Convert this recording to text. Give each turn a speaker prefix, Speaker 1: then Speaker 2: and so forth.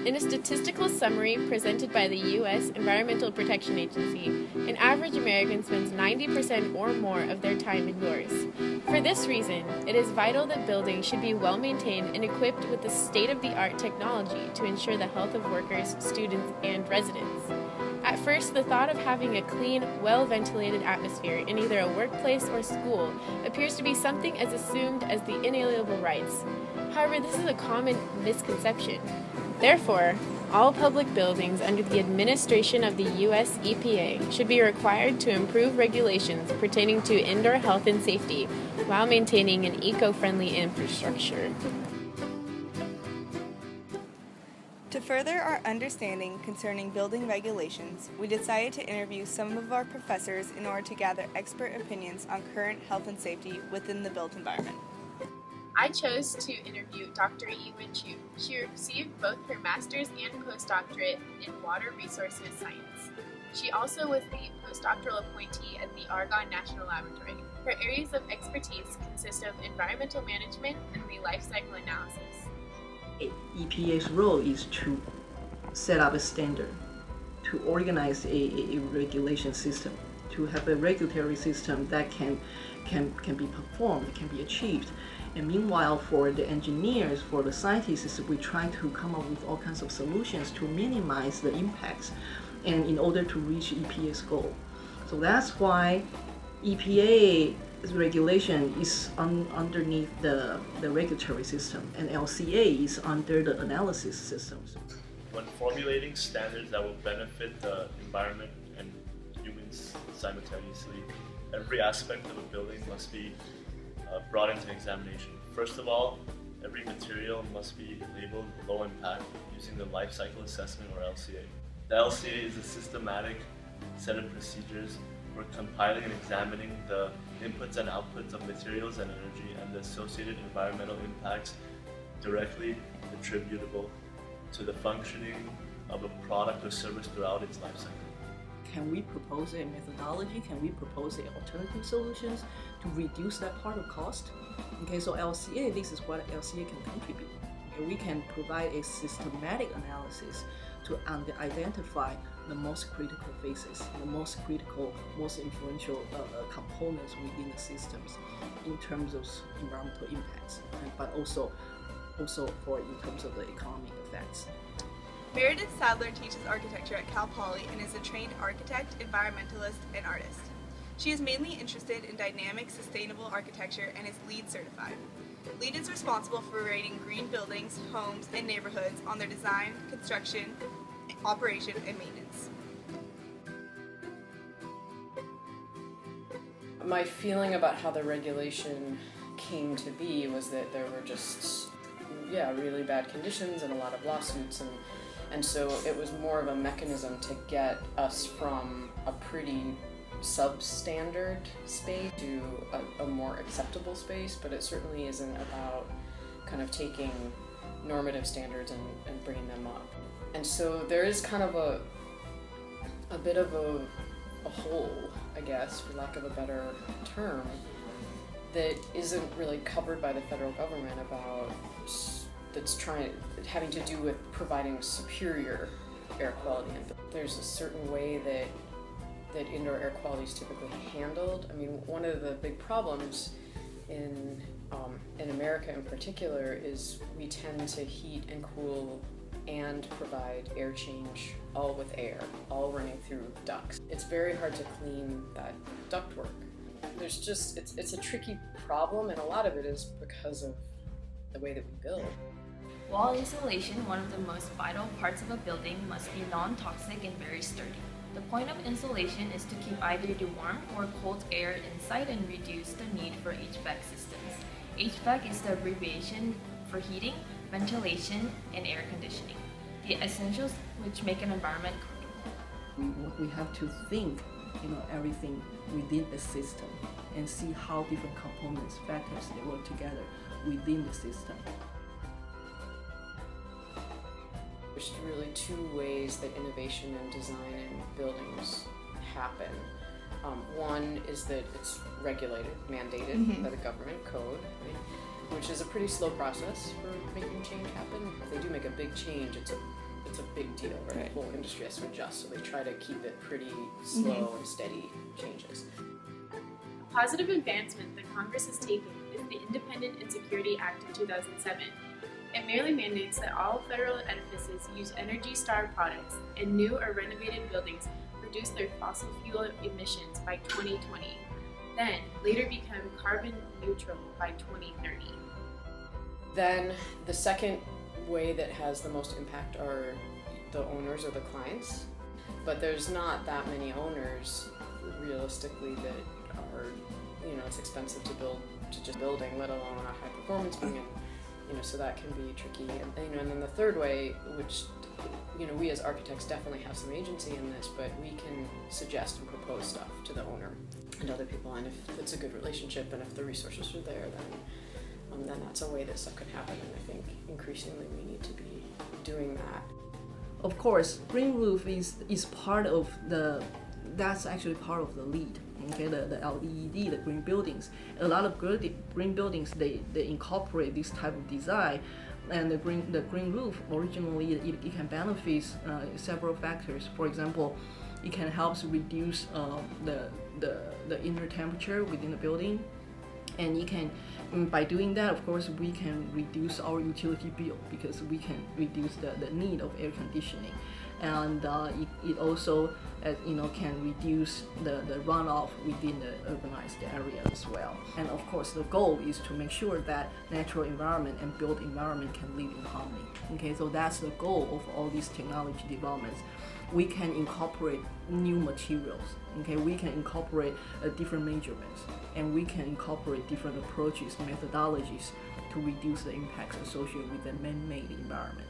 Speaker 1: In a statistical summary presented by the U.S. Environmental Protection Agency, an average American spends 90% or more of their time indoors. For this reason, it is vital that buildings should be well maintained and equipped with the state-of-the-art technology to ensure the health of workers, students, and residents. At first, the thought of having a clean, well-ventilated atmosphere in either a workplace or school appears to be something as assumed as the inalienable rights. However, this is a common misconception. Therefore, all public buildings under the administration of the U.S. EPA should be required to improve regulations pertaining to indoor health and safety while maintaining an eco-friendly infrastructure.
Speaker 2: To further our understanding concerning building regulations, we decided to interview some of our professors in order to gather expert opinions on current health and safety within the built environment.
Speaker 1: I chose to interview Dr. Yi-Wen Chu. She received both her master's and postdoctorate in water resources science. She also was the postdoctoral appointee at the Argonne National Laboratory. Her areas of expertise consist of environmental management and the life cycle analysis.
Speaker 3: EPA's role is to set up a standard, to organize a regulation system, to have a regulatory system that can be performed, can be achieved. And meanwhile, for the engineers, for the scientists, we try to come up with all kinds of solutions to minimize the impacts and in order to reach EPA's goal. So that's why EPA's regulation is underneath the regulatory system, and LCA is under the analysis systems.
Speaker 4: When formulating standards that will benefit the environment and humans simultaneously, every aspect of a building must be brought into examination. First of all, every material must be labeled low impact using the life cycle assessment, or LCA. The LCA is a systematic set of procedures for compiling and examining the inputs and outputs of materials and energy and the associated environmental impacts directly attributable to the functioning of a product or service throughout its life cycle.
Speaker 3: Can we propose a methodology? Can we propose alternative solutions to reduce that part of cost? Okay, so LCA, this is what LCA can contribute. Okay, we can provide a systematic analysis to identify the most critical phases, the most critical, most influential components within the systems in terms of environmental impacts, but also for in terms of the economic effects.
Speaker 2: Meredith Sadler teaches architecture at Cal Poly and is a trained architect, environmentalist, and artist. She is mainly interested in dynamic, sustainable architecture and is LEED certified. LEED is responsible for rating green buildings, homes, and neighborhoods on their design, construction, operation, and maintenance.
Speaker 5: My feeling about how the regulation came to be was that there were just, really bad conditions and a lot of lawsuits, and so it was more of a mechanism to get us from a pretty substandard space to a more acceptable space, but it certainly isn't about kind of taking normative standards and bringing them up. And so there is kind of a bit of a hole, I guess, for lack of a better term, that isn't really covered by the federal government having to do with providing superior air quality. And there's a certain way that indoor air quality is typically handled. I mean, one of the big problems in America in particular is we tend to heat and cool and provide air change all with air, all running through ducts. It's very hard to clean that ductwork. It's a tricky problem, and a lot of it is because of the way that we build.
Speaker 6: Wall insulation, one of the most vital parts of a building, must be non-toxic and very sturdy. The point of insulation is to keep either the warm or cold air inside and reduce the need for HVAC systems. HVAC is the abbreviation for heating, ventilation, and air conditioning, the essentials which make an environment comfortable.
Speaker 3: We have to think, everything within the system and see how different components, factors, they work together within the system.
Speaker 5: There's really two ways that innovation and design in buildings happen. One is that it's regulated, mandated by the government code, right? Which is a pretty slow process for making change happen. If they do make a big change, it's it's a big deal, right? The whole industry has to adjust, so they try to keep it pretty slow and steady changes.
Speaker 1: A positive advancement that Congress has taken is the Independence and Security Act of 2007. It merely mandates that all federal edifices use Energy Star products, and new or renovated buildings reduce their fossil fuel emissions by 2020, then later become carbon neutral by 2030.
Speaker 5: Then the second way that has the most impact are the owners or the clients, but there's not that many owners realistically that are, it's expensive to build to just building, let alone a high performance building, and so that can be tricky. And then the third way, which we as architects definitely have some agency in this, but we can suggest and propose stuff to the owner and other people, and if it's a good relationship and if the resources are there, then that's a way that stuff could happen, and I think increasingly we need to be doing that.
Speaker 3: Of course, green roof is part of that's actually part of the LEED. Okay, the LEED, the green buildings. A lot of green buildings they incorporate this type of design, and the green roof originally it can benefit several factors. For example, it can help reduce the inner temperature within the building, and it can by doing that, of course, we can reduce our utility bill because we can reduce the need of air conditioning, and it also can reduce the runoff within the urbanized area as well. And of course, the goal is to make sure that natural environment and built environment can live in harmony. Okay, so that's the goal of all these technology developments. We can incorporate new materials. Okay, we can incorporate different measurements, and we can incorporate different approaches, methodologies to reduce the impacts associated with the man-made environment.